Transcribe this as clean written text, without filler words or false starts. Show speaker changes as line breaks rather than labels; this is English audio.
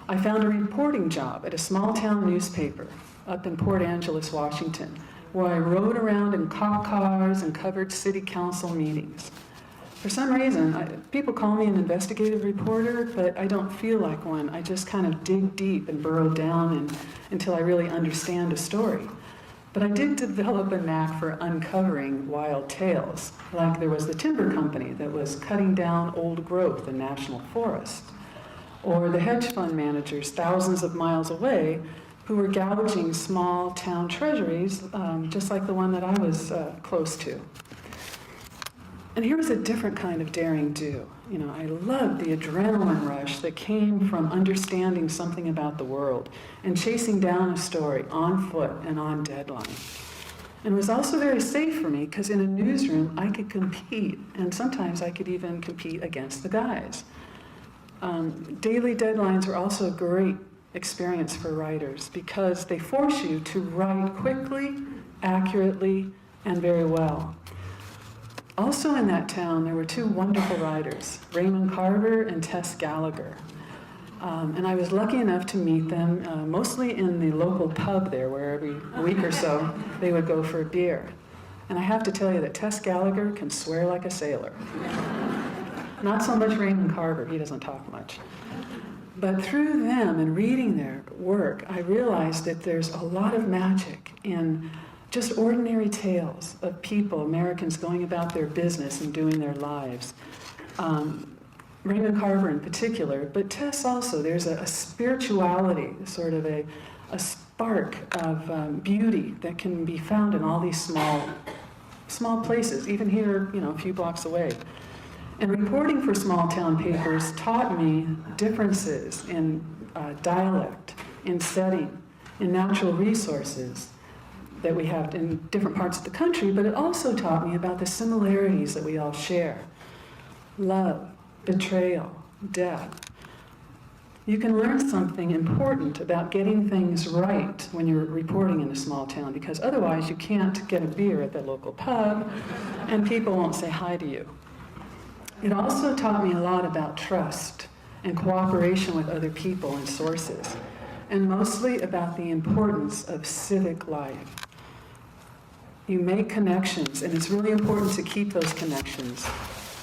I found a reporting job at a small town newspaper up in Port Angeles, Washington, where I rode around in cop cars and covered city council meetings. For some reason, people call me an investigative reporter, but I don't feel like one. I just kind of dig deep and burrow down until I really understand a story. But I did develop a knack for uncovering wild tales, like there was the timber company that was cutting down old growth in national forests, or the hedge fund managers thousands of miles away who were gouging small town treasuries, just like the one that I was close to. And here was a different kind of daring do. You know, I loved the adrenaline rush that came from understanding something about the world and chasing down a story on foot and on deadline. And it was also very safe for me because in a newsroom I could compete, and sometimes I could even compete against the guys. Daily deadlines are also a great experience for writers because they force you to write quickly, accurately, and very well. Also in that town, there were two wonderful writers, Raymond Carver and Tess Gallagher. And I was lucky enough to meet them mostly in the local pub there, where every week or so they would go for a beer. And I have to tell you that Tess Gallagher can swear like a sailor. Not so much Raymond Carver, he doesn't talk much. But through them and reading their work, I realized that there's a lot of magic in just ordinary tales of people, Americans going about their business and doing their lives. Raymond Carver in particular, but Tess also, there's a spirituality, sort of a spark of beauty that can be found in all these small places, even here, you know, a few blocks away. And reporting for small town papers taught me differences in dialect, in setting, in natural resources that we have in different parts of the country, but it also taught me about the similarities that we all share. Love, betrayal, death. You can learn something important about getting things right when you're reporting in a small town, because otherwise you can't get a beer at the local pub and people won't say hi to you. It also taught me a lot about trust and cooperation with other people and sources, and mostly about the importance of civic life. You make connections, and it's really important to keep those connections